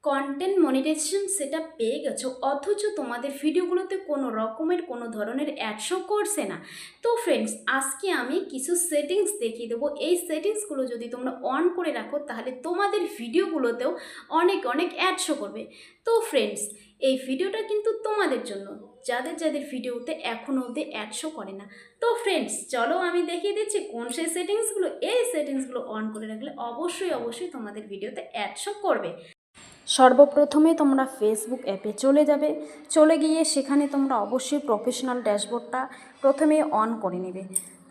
Content monetization setup পেয়ে গেছো, অথচ তোমাদের ভিডিওগুলোতে কোনো রকমের কোনো ধরনের অ্যাড শো করছে না। তো ফ্রেন্ডস, আজকে আমি কিছু সেটিংস দেখিয়ে দেবো। এই সেটিংসগুলো যদি তোমরা অন করে রাখো তাহলে তোমাদের ভিডিওগুলোতেও অনেক অনেক অ্যাড শো করবে। তো ফ্রেন্ডস, এই ভিডিওটা কিন্তু তোমাদের জন্য, যাদের যাদের ভিডিওতে এখনও অবধি অ্যাড শো করে না। তো ফ্রেন্ডস, চলো আমি দেখিয়ে দিচ্ছি কোন সেই সেটিংসগুলো। এই সেটিংসগুলো অন করে রাখলে অবশ্যই অবশ্যই তোমাদের ভিডিওতে অ্যাড শো করবে। সর্বপ্রথমে তোমরা ফেসবুক অ্যাপে চলে যাবে। চলে গিয়ে সেখানে তোমরা অবশ্যই প্রফেশনাল ড্যাশবোর্ডটা প্রথমে অন করে নেবে।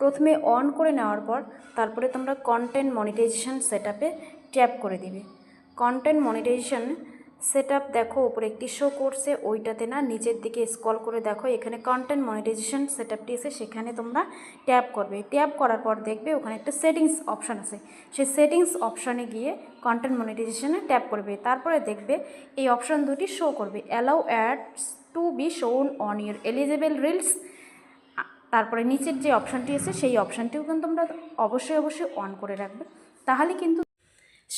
প্রথমে অন করে নেওয়ার পর তারপরে তোমরা কন্টেন্ট মনিটাইজেশন সেটআপে ট্যাপ করে দিবে। কন্টেন্ট মনিটাইজেশন সেটআপ দেখো উপরে একটি শো করছে, ওইটাতে না নিচের দিকে স্ক্রল করে দেখো এখানে কন্টেন্ট মনিটাইজেশন সেটআপটি এসে সেখানে তোমরা ট্যাপ করবে। ট্যাপ করার পর দেখবে ওখানে একটা সেটিংস অপশান আছে, সেই সেটিংস অপশানে গিয়ে কন্টেন্ট মনিটাইজেশনে ট্যাপ করবে। তারপরে দেখবে এই অপশান দুটি শো করবে, allow ads to be shown on your eligible reels. তারপরে নিচের যে অপশানটি আছে সেই অপশানটিও কিন্তু তোমরা অবশ্যই অবশ্যই অন করে রাখবে, তাহলে কিন্তু।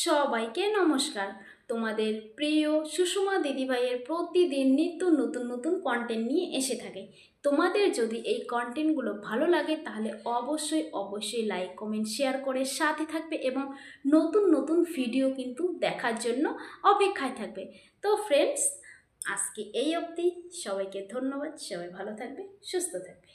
সবাইকে নমস্কার। তোমাদের প্রিয় সুষমা দিদিভাইয়ের প্রতিদিন নিত্য নতুন নতুন কন্টেন্ট নিয়ে এসে থাকে। তোমাদের যদি এই কন্টেন্টগুলো ভালো লাগে তাহলে অবশ্যই অবশ্যই লাইক কমেন্ট শেয়ার করে সাথে থাকবে এবং নতুন নতুন ভিডিও কিন্তু দেখার জন্য অপেক্ষায় থাকবে। তো ফ্রেন্ডস, আজকে এই অবধি। সবাইকে ধন্যবাদ। সবাই ভালো থাকবে, সুস্থ থাকবে।